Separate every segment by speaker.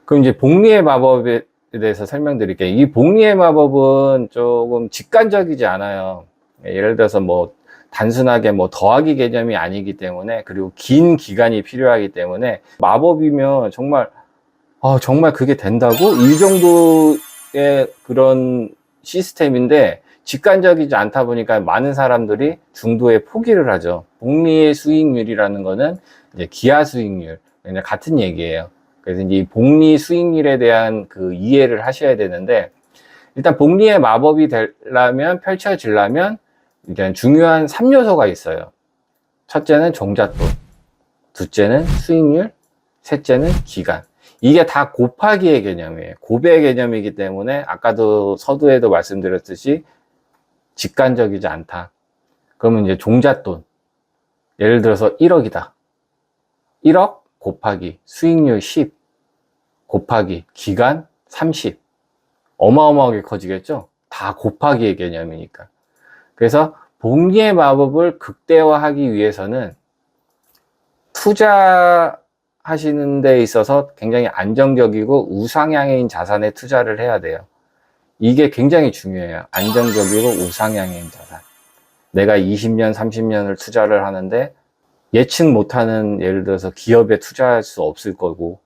Speaker 1: 그럼 이제 복리의 마법에 대해서 설명드릴게요. 이 복리의 마법은 조금 직관적이지 않아요. 예를 들어서 뭐 단순하게 뭐 더하기 개념이 아니기 때문에, 그리고 긴 기간이 필요하기 때문에, 마법이면 정말 정말 그게 된다고? 이 정도의 그런 시스템인데 직관적이지 않다 보니까 많은 사람들이 중도에 포기를 하죠. 복리의 수익률이라는 거는 이제 기하 수익률, 그냥 같은 얘기예요. 그래서 이제 이 복리 수익률에 대한 그 이해를 하셔야 되는데, 일단 복리의 마법이 되려면, 펼쳐지려면 일단 중요한 3요소가 있어요. 첫째는 종잣돈, 둘째는 수익률, 셋째는 기간. 이게 다 곱하기의 개념이에요. 곱의 개념이기 때문에 아까도 서두에도 말씀드렸듯이 직관적이지 않다. 그러면 이제 종잣돈, 예를 들어서 1억이다. 1억 곱하기 수익률 10 곱하기 기간 30. 어마어마하게 커지겠죠? 다 곱하기의 개념이니까. 그래서 복리의 마법을 극대화하기 위해서는 투자하시는 데 있어서 굉장히 안정적이고 우상향인 자산에 투자를 해야 돼요. 이게 굉장히 중요해요. 안정적이고 우상향인 자산. 내가 20년, 30년을 투자를 하는데 예측 못하는, 예를 들어서 기업에 투자할 수 없을 거고,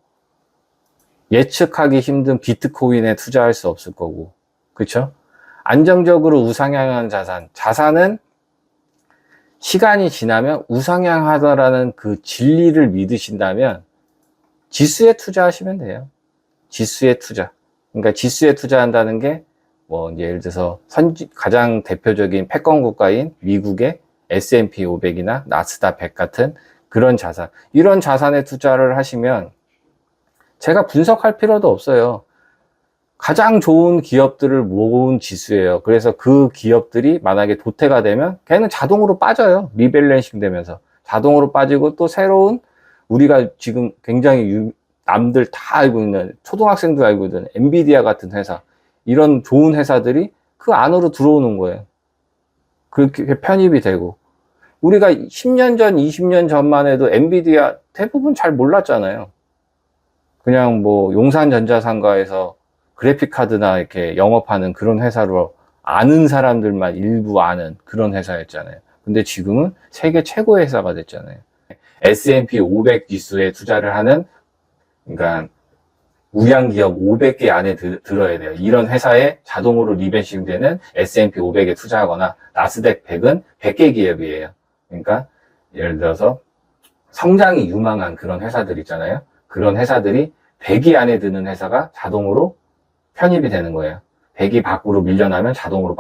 Speaker 1: 예측하기 힘든 비트코인에 투자할 수 없을 거고, 그렇죠? 안정적으로 우상향한 자산. 자산은 시간이 지나면 우상향하다라는 그 진리를 믿으신다면 지수에 투자하시면 돼요. 지수에 투자. 그러니까 지수에 투자한다는 게 뭐 예를 들어서 가장 대표적인 패권 국가인 미국의 S&P 500이나 나스닥 100 같은 그런 자산. 이런 자산에 투자를 하시면 제가 분석할 필요도 없어요. 가장 좋은 기업들을 모은 지수예요. 그래서 그 기업들이 만약에 도태가 되면 걔는 자동으로 빠져요. 리밸런싱 되면서 자동으로 빠지고, 또 새로운, 우리가 지금 굉장히 남들 다 알고 있는, 초등학생도 알고 있는 엔비디아 같은 회사, 이런 좋은 회사들이 그 안으로 들어오는 거예요. 그렇게 편입이 되고, 우리가 10년 전, 20년 전만 해도 엔비디아 대부분 잘 몰랐잖아요. 그냥 뭐 용산전자상가에서 그래픽카드나 이렇게 영업하는 그런 회사로 아는 사람들만 일부 아는 그런 회사였잖아요. 근데 지금은 세계 최고의 회사가 됐잖아요. S&P 500 지수에 투자를 하는, 그러니까 우량기업 500개 안에 들어야 돼요. 이런 회사에 자동으로 리밸싱 되는 S&P 500에 투자하거나, 나스닥 100은 100개 기업이에요. 그러니까 예를 들어서 성장이 유망한 그런 회사들 있잖아요. 그런 회사들이 100위 안에 드는 회사가 자동으로 편입이 되는 거예요. 100위 밖으로 밀려나면 자동으로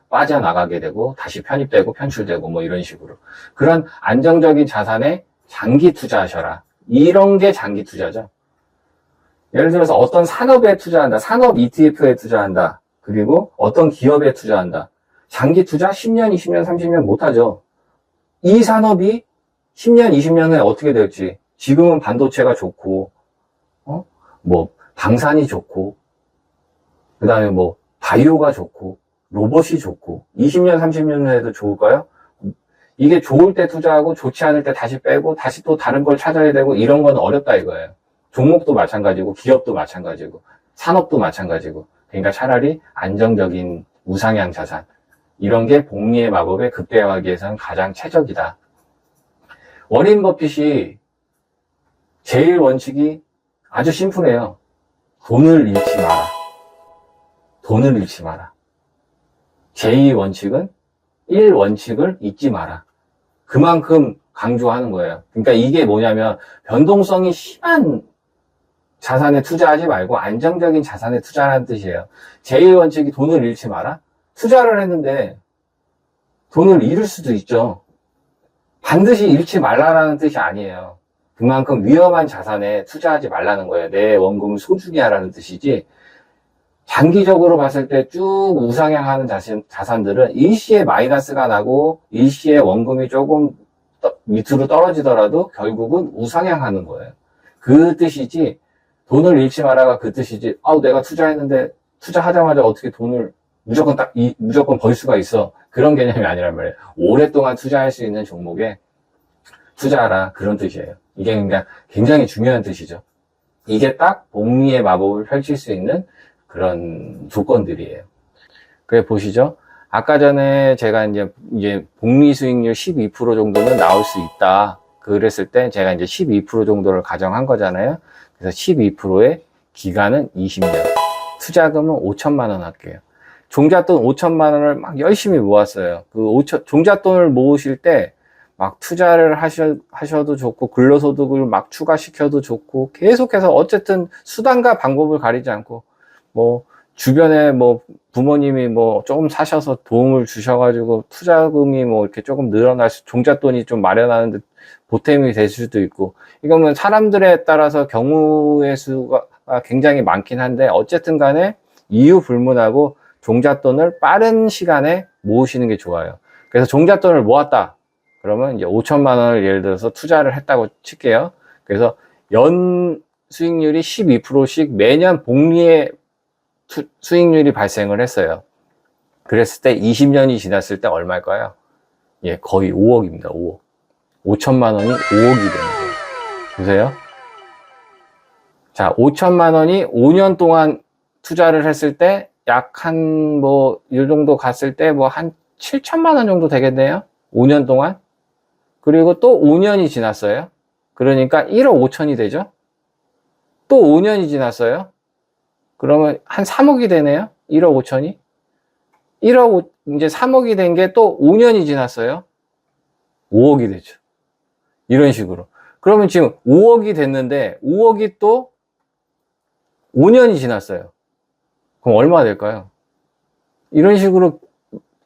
Speaker 1: 빠져나가게 되고, 다시 편입되고 편출되고, 뭐 이런 식으로. 그런 안정적인 자산에 장기 투자하셔라. 이런 게 장기 투자죠. 예를 들어서 어떤 산업에 투자한다. 산업 ETF에 투자한다. 그리고 어떤 기업에 투자한다. 장기 투자 10년, 20년, 30년 못하죠. 이 산업이 10년, 20년 후에 어떻게 될지. 지금은 반도체가 좋고, 뭐 방산이 좋고, 그 다음에 뭐 바이오가 좋고, 로봇이 좋고, 20년, 30년 후에도 좋을까요? 이게 좋을 때 투자하고 좋지 않을 때 다시 빼고 다시 또 다른 걸 찾아야 되고, 이런 건 어렵다 이거예요. 종목도 마찬가지고, 기업도 마찬가지고, 산업도 마찬가지고. 그러니까 차라리 안정적인 우상향 자산, 이런 게 복리의 마법에 극대화하기 위해서는 가장 최적이다. 워렌 버핏이 제일 원칙이 아주 심플해요. 돈을 잃지 마라. 돈을 잃지 마라. 제2 원칙은 1 원칙을 잊지 마라. 그만큼 강조하는 거예요. 그러니까 이게 뭐냐면, 변동성이 심한 자산에 투자하지 말고 안정적인 자산에 투자하는 뜻이에요. 제1 원칙이 돈을 잃지 마라? 투자를 했는데 돈을 잃을 수도 있죠. 반드시 잃지 말라는 뜻이 아니에요. 그만큼 위험한 자산에 투자하지 말라는 거예요. 내 원금을 소중히 하라는 뜻이지, 장기적으로 봤을 때 쭉 우상향하는 자산들은 일시에 마이너스가 나고 일시에 원금이 조금 밑으로 떨어지더라도 결국은 우상향하는 거예요. 그 뜻이지, 돈을 잃지 마라가 그 뜻이지, 내가 투자했는데 투자하자마자 어떻게 돈을 무조건 벌 수가 있어. 그런 개념이 아니란 말이에요. 오랫동안 투자할 수 있는 종목에 투자하라. 그런 뜻이에요. 이게 그러니까 굉장히 중요한 뜻이죠. 이게 딱 복리의 마법을 펼칠 수 있는 그런 조건들이에요. 그래 보시죠. 아까 전에 제가 이제 복리 수익률 12% 정도는 나올 수 있다. 그랬을 때 제가 이제 12% 정도를 가정한 거잖아요. 그래서 12%의 기간은 20년. 투자금은 5천만 원 할게요. 종잣돈 5천만 원을 막 열심히 모았어요. 종잣돈을 모으실 때 막 투자를 하셔도 좋고, 근로소득을 막 추가시켜도 좋고, 계속해서 어쨌든 수단과 방법을 가리지 않고, 뭐, 주변에 뭐, 부모님이 뭐, 조금 사셔서 도움을 주셔가지고, 투자금이 뭐, 이렇게 조금 종잣돈이 좀 마련하는데 보탬이 될 수도 있고, 이거는 사람들에 따라서 경우의 수가 굉장히 많긴 한데, 어쨌든 간에 이유 불문하고 종잣돈을 빠른 시간에 모으시는 게 좋아요. 그래서 종잣돈을 모았다. 그러면 이제 5천만 원을 예를 들어서 투자를 했다고 칠게요. 그래서 연 수익률이 12%씩 매년 복리의 수익률이 발생을 했어요. 그랬을 때 20년이 지났을 때 얼마일까요? 예, 거의 5억입니다. 5억. 5천만 원이 5억이 되는 거예요. 보세요. 자, 5천만 원이 5년 동안 투자를 했을 때 약 한 뭐 이 정도 갔을 때 뭐 한 7천만 원 정도 되겠네요. 5년 동안. 그리고 또 5년이 지났어요. 그러니까 1억 5천이 되죠. 또 5년이 지났어요. 그러면 한 3억이 되네요. 1억 5천이. 이제 3억이 된 게 또 5년이 지났어요. 5억이 되죠. 이런 식으로. 그러면 지금 5억이 됐는데 5억이 또 5년이 지났어요. 그럼 얼마 될까요? 이런 식으로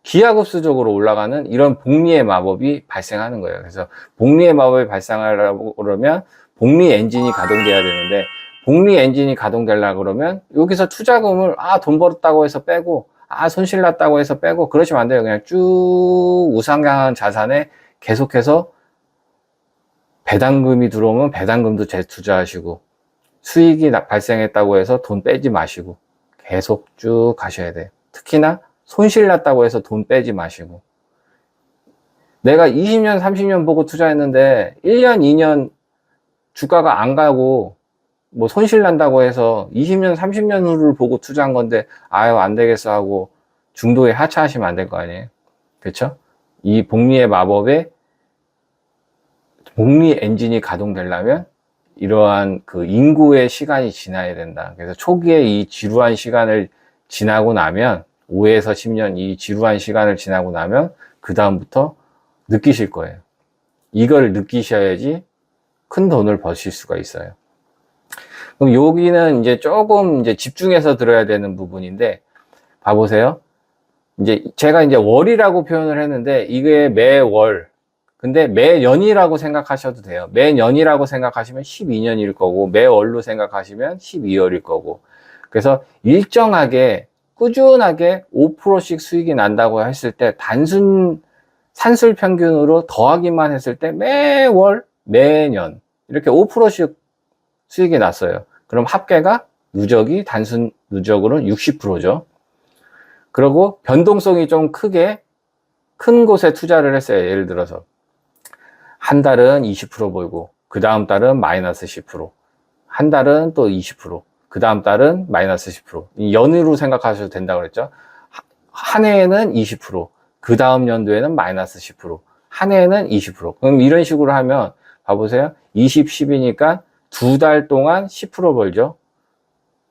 Speaker 1: 기하급수적으로 올라가는 이런 복리의 마법이 발생하는 거예요. 그래서 복리의 마법이 발생하려고 그러면 복리 엔진이 가동돼야 되는데, 복리 엔진이 가동되려고 그러면 여기서 투자금을 돈 벌었다고 해서 빼고, 손실 났다고 해서 빼고 그러시면 안 돼요. 그냥 쭉 우상향한 자산에 계속해서 배당금이 들어오면 배당금도 재투자하시고, 수익이 발생했다고 해서 돈 빼지 마시고 계속 쭉 가셔야 돼요. 특히나 손실 났다고 해서 돈 빼지 마시고, 내가 20년, 30년 보고 투자했는데 1년, 2년 주가가 안 가고 뭐 손실 난다고 해서 20년, 30년 후를 보고 투자한 건데 안 되겠어 하고 중도에 하차하시면 안 될 거 아니에요. 그렇죠? 이 복리의 마법에 복리 엔진이 가동되려면 이러한 그 인구의 시간이 지나야 된다. 그래서 초기에 이 지루한 시간을 지나고 나면 5에서 10년 이 지루한 시간을 지나고 나면 그 다음부터 느끼실 거예요. 이걸 느끼셔야지 큰 돈을 버실 수가 있어요. 그럼 여기는 이제 조금 이제 집중해서 들어야 되는 부분인데, 봐보세요. 이제 제가 이제 월이라고 표현을 했는데 이게 매월, 근데 매년이라고 생각하셔도 돼요. 매년이라고 생각하시면 12년일 거고, 매월로 생각하시면 12월일 거고. 그래서 일정하게 꾸준하게 5%씩 수익이 난다고 했을 때, 단순 산술 평균으로 더하기만 했을 때 매월, 매년 이렇게 5%씩 수익이 났어요. 그럼 합계가 누적이 단순 누적으로는 60%죠. 그리고 변동성이 좀 큰 곳에 투자를 했어요. 예를 들어서 한 달은 20% 벌고 그 다음 달은 마이너스 10%, 한 달은 또 20%, 그 다음 달은 마이너스 10%. 연으로 생각하셔도 된다고 그랬죠. 한 해에는 20%, 그 다음 연도에는 마이너스 10%, 한 해에는 20%. 그럼 이런 식으로 하면 봐보세요. 20, 10이니까 두 달 동안 10% 벌죠.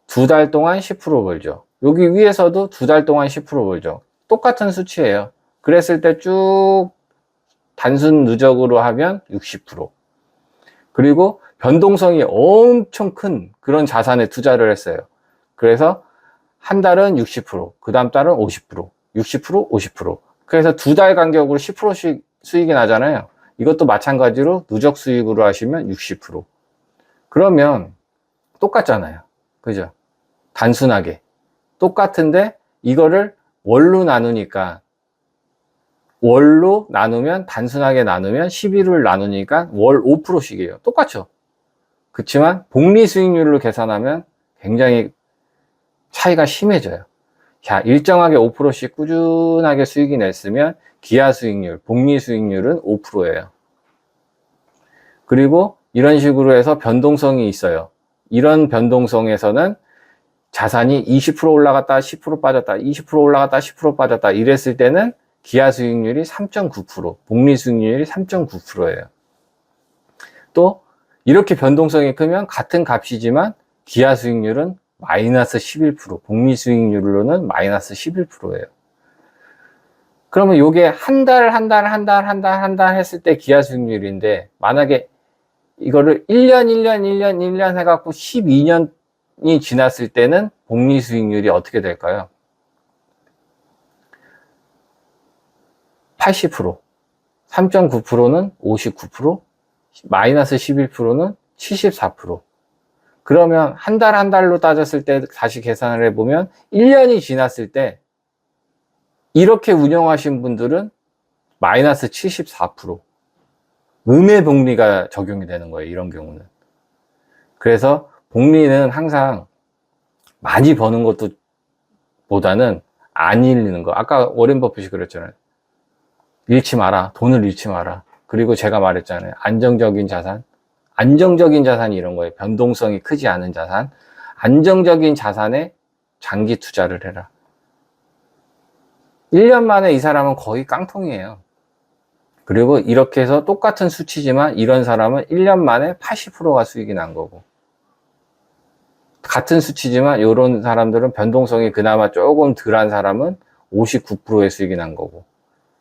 Speaker 1: 두 달 동안 10% 벌죠. 여기 위에서도 두 달 동안 10% 벌죠. 똑같은 수치예요. 그랬을 때 쭉 단순 누적으로 하면 60%. 그리고 변동성이 엄청 큰 그런 자산에 투자를 했어요. 그래서 한 달은 60%, 그 다음 달은 50%, 60%, 50%. 그래서 두 달 간격으로 10%씩 수익이 나잖아요. 이것도 마찬가지로 누적 수익으로 하시면 60%. 그러면 똑같잖아요. 그죠? 단순하게. 똑같은데 이거를 월로 나누니까, 월로 나누면, 단순하게 나누면 11을 나누니까 월 5%씩이에요. 똑같죠? 그렇지만 복리 수익률로 계산하면 굉장히 차이가 심해져요. 자, 일정하게 5%씩 꾸준하게 수익이 냈으면 기하 수익률, 복리 수익률은 5%예요. 그리고 이런 식으로 해서 변동성이 있어요. 이런 변동성에서는 자산이 20% 올라갔다 10% 빠졌다 20% 올라갔다 10% 빠졌다 이랬을 때는 기하 수익률이 3.9%, 복리 수익률이 3.9%예요. 또 이렇게 변동성이 크면 같은 값이지만 기하 수익률은 마이너스 11%, 복리 수익률로는 마이너스 11%예요. 그러면 요게 한 달 했을 때 기하 수익률인데, 만약에 이거를 1년 해갖고 12년이 지났을 때는 복리 수익률이 어떻게 될까요? 80%, 3.9%는 59%, 마이너스 11%는 74%. 그러면 한 달로 따졌을 때 다시 계산을 해보면 1년이 지났을 때 이렇게 운영하신 분들은 마이너스 74%. 음의 복리가 적용이 되는 거예요, 이런 경우는. 그래서 복리는 항상 많이 버는 것도 보다는 안 잃는 거. 아까 워렌 버핏이 그랬잖아요. 잃지 마라. 돈을 잃지 마라. 그리고 제가 말했잖아요. 안정적인 자산이 이런 거예요. 변동성이 크지 않은 자산. 안정적인 자산에 장기 투자를 해라. 1년 만에 이 사람은 거의 깡통이에요. 그리고 이렇게 해서 똑같은 수치지만 이런 사람은 1년 만에 80%가 수익이 난 거고, 같은 수치지만 이런 사람들은 변동성이 그나마 조금 덜한 사람은 59%의 수익이 난 거고.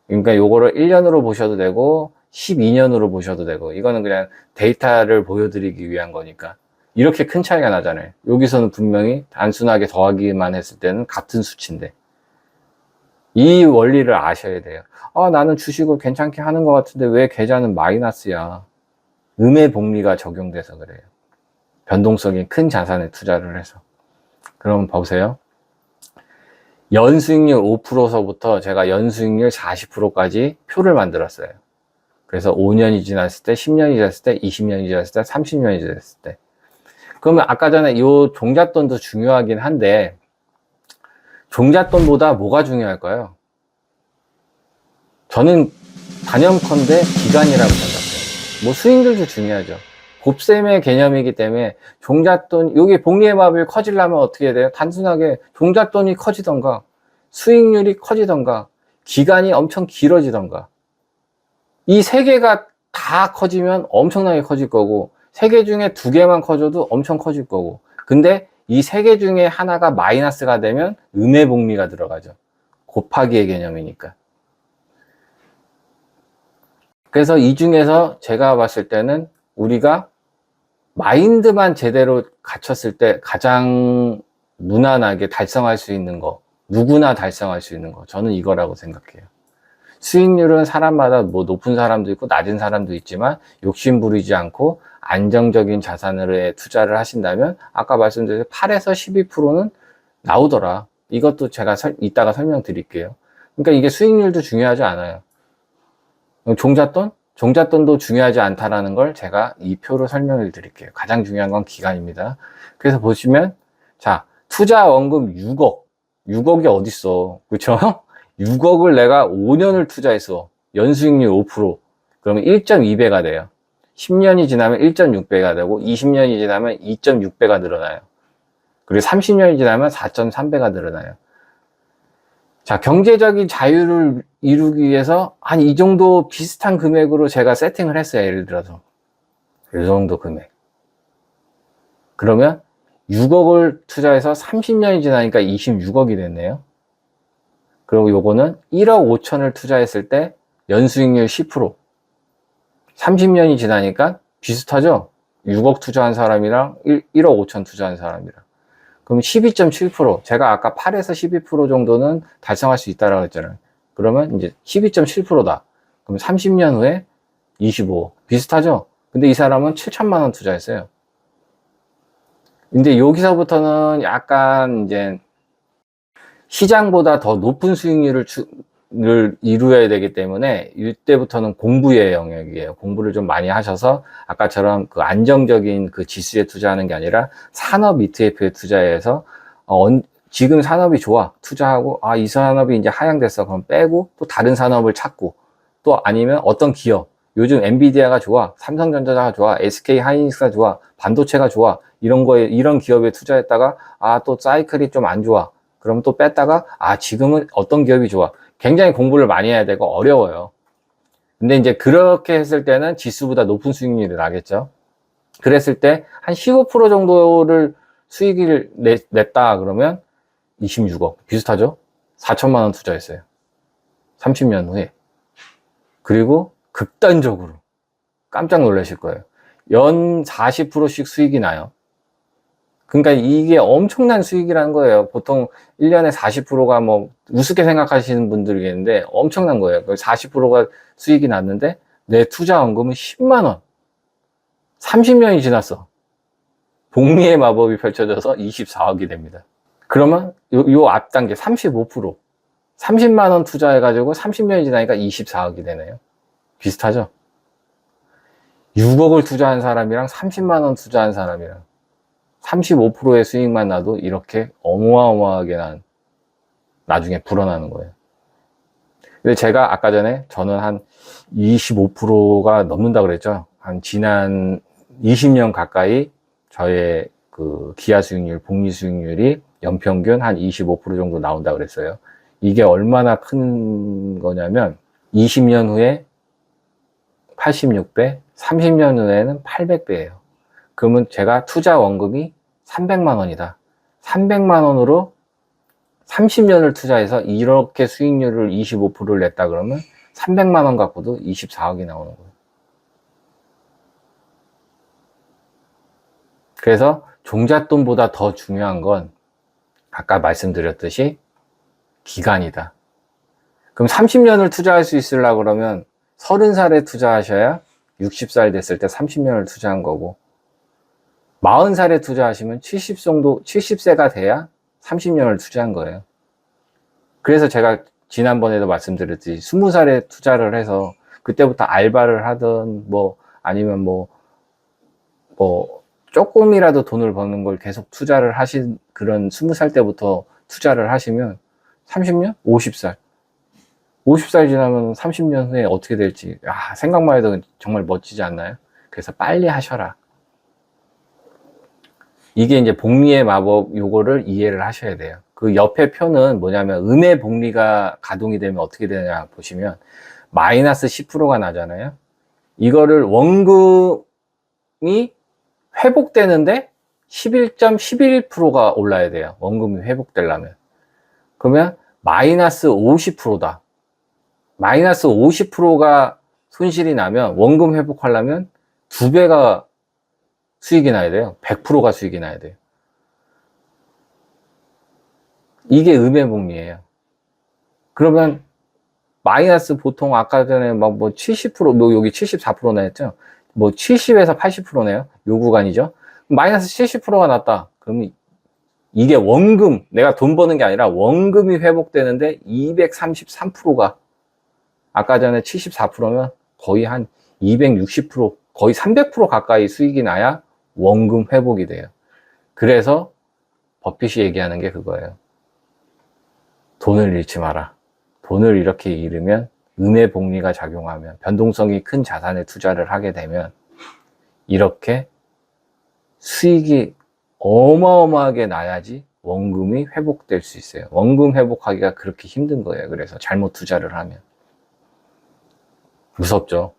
Speaker 1: 그러니까 요거를 1년으로 보셔도 되고 12년으로 보셔도 되고, 이거는 그냥 데이터를 보여드리기 위한 거니까. 이렇게 큰 차이가 나잖아요. 여기서는 분명히 단순하게 더하기만 했을 때는 같은 수치인데, 이 원리를 아셔야 돼요. 나는 주식을 괜찮게 하는 것 같은데 왜 계좌는 마이너스야? 음의 복리가 적용돼서 그래요. 변동성이 큰 자산에 투자를 해서. 그럼 보세요. 연수익률 5%서부터 제가 연수익률 40%까지 표를 만들었어요. 그래서 5년이 지났을 때, 10년이 지났을 때, 20년이 지났을 때, 30년이 지났을 때. 그러면 아까 전에 이 종잣돈도 중요하긴 한데, 종잣돈보다 뭐가 중요할까요? 저는 단연컨대 기간이라고 생각해요. 뭐 수익률도 중요하죠. 곱셈의 개념이기 때문에 종잣돈, 여기 복리의 마블이 커지려면 어떻게 해야 돼요? 단순하게 종잣돈이 커지던가, 수익률이 커지던가, 기간이 엄청 길어지던가. 이 세 개가 다 커지면 엄청나게 커질 거고, 세 개 중에 두 개만 커져도 엄청 커질 거고. 근데 이 세 개 중에 하나가 마이너스가 되면 음의 복리가 들어가죠. 곱하기의 개념이니까. 그래서 이 중에서 제가 봤을 때는 우리가 마인드만 제대로 갖췄을 때 가장 무난하게 달성할 수 있는 거, 누구나 달성할 수 있는 거, 저는 이거라고 생각해요. 수익률은 사람마다 뭐 높은 사람도 있고 낮은 사람도 있지만 욕심 부리지 않고 안정적인 자산에 투자를 하신다면 아까 말씀드린 8에서 12%는 나오더라. 이것도 제가 이따가 설명드릴게요. 그러니까 이게 수익률도 중요하지 않아요. 종잣돈도 중요하지 않다라는 걸 제가 이 표로 설명을 드릴게요. 가장 중요한 건 기간입니다. 그래서 보시면, 자, 투자 원금 6억이 어딨어. 그쵸? 6억을 내가 5년을 투자해서 연수익률 5%, 그러면 1.2배가 돼요. 10년이 지나면 1.6배가 되고, 20년이 지나면 2.6배가 늘어나요. 그리고 30년이 지나면 4.3배가 늘어나요. 자, 경제적인 자유를 이루기 위해서 한 이 정도 비슷한 금액으로 제가 세팅을 했어요. 예를 들어서 이 정도 금액. 그러면 6억을 투자해서 30년이 지나니까 26억이 됐네요. 그리고 요거는 1억 5천을 투자했을 때 연수익률 10%. 30년이 지나니까 비슷하죠? 6억 투자한 사람이랑 1억 5천 투자한 사람이랑. 그럼 12.7%, 제가 아까 8에서 12% 정도는 달성할 수 있다라고 했잖아요. 그러면 이제 12.7%다. 그럼 30년 후에 25. 비슷하죠? 근데 이 사람은 7천만 원 투자했어요. 근데 여기서부터는 약간 이제 시장보다 더 높은 수익률을 이루어야 되기 때문에 이때부터는 공부의 영역이에요. 공부를 좀 많이 하셔서 아까처럼 그 안정적인 그 지수에 투자하는 게 아니라 산업 ETF에 투자해서 지금 산업이 좋아 투자하고 이 산업이 이제 하향됐어 그럼 빼고 또 다른 산업을 찾고 또 아니면 어떤 기업 요즘 엔비디아가 좋아, 삼성전자가 좋아, SK 하이닉스가 좋아, 반도체가 좋아, 이런 기업에 투자했다가 또 사이클이 좀 안 좋아. 그럼 또 뺐다가 지금은 어떤 기업이 좋아. 굉장히 공부를 많이 해야 되고 어려워요. 근데 이제 그렇게 했을 때는 지수보다 높은 수익률이 나겠죠. 그랬을 때 한 15% 정도를 수익을 냈다 그러면 26억. 비슷하죠? 4천만 원 투자했어요. 30년 후에. 그리고 극단적으로 깜짝 놀라실 거예요. 연 40%씩 수익이 나요. 그러니까 이게 엄청난 수익이라는 거예요. 보통 1년에 40%가 뭐 우습게 생각하시는 분들이 있는데 엄청난 거예요. 40%가 수익이 났는데 내 투자원금은 10만 원. 30년이 지났어. 복리의 마법이 펼쳐져서 24억이 됩니다. 그러면 요 앞단계 35%. 30만 원 투자해가지고 30년이 지나니까 24억이 되네요. 비슷하죠? 6억을 투자한 사람이랑 30만 원 투자한 사람이랑 35%의 수익만 나도 이렇게 어마어마하게 나중에 불어나는 거예요. 근데 제가 아까 전에 저는 한 25%가 넘는다 그랬죠. 한 지난 20년 가까이 저의 그 기하 수익률, 복리 수익률이 연평균 한 25% 정도 나온다 그랬어요. 이게 얼마나 큰 거냐면 20년 후에 86배, 30년 후에는 800배예요. 그러면 제가 투자 원금이 300만 원이다. 300만 원으로 30년을 투자해서 이렇게 수익률을 25%를 냈다 그러면 300만 원 갖고도 24억이 나오는 거예요. 그래서 종잣돈보다 더 중요한 건 아까 말씀드렸듯이 기간이다. 그럼 30년을 투자할 수 있으려고 그러면 30살에 투자하셔야 60살 됐을 때 30년을 투자한 거고 40살에 투자하시면 70세가 돼야 30년을 투자한 거예요. 그래서 제가 지난번에도 말씀드렸듯이 20살에 투자를 해서 그때부터 알바를 하든 아니면 조금이라도 돈을 버는 걸 계속 투자를 하신 그런 20살 때부터 투자를 하시면 30년? 50살. 50살 지나면 30년 후에 어떻게 될지 생각만 해도 정말 멋지지 않나요? 그래서 빨리 하셔라. 이게 이제 복리의 마법 요거를 이해를 하셔야 돼요. 그 옆에 표는 뭐냐면 음의 복리가 가동이 되면 어떻게 되냐 보시면 마이너스 10%가 나잖아요. 이거를 원금이 회복되는데 11.11%가 올라야 돼요. 원금이 회복되려면. 그러면 마이너스 50%다. 마이너스 50%가 손실이 나면 원금 회복하려면 2배가 수익이 나야 돼요. 100%가 수익이 나야 돼요. 이게 음의 복리예요. 그러면 마이너스 보통 아까 전에 70%, 여기 74%나 했죠? 70에서 80%네요. 요 구간이죠. 마이너스 70%가 났다. 그러면 이게 원금, 내가 돈 버는 게 아니라 원금이 회복되는데 233%가 아까 전에 74%면 거의 한 260%, 거의 300% 가까이 수익이 나야 원금 회복이 돼요. 그래서 버핏이 얘기하는 게 그거예요. 돈을 잃지 마라. 돈을 이렇게 잃으면 음의 복리가 작용하면 변동성이 큰 자산에 투자를 하게 되면 이렇게 수익이 어마어마하게 나야지 원금이 회복될 수 있어요. 원금 회복하기가 그렇게 힘든 거예요. 그래서 잘못 투자를 하면. 무섭죠.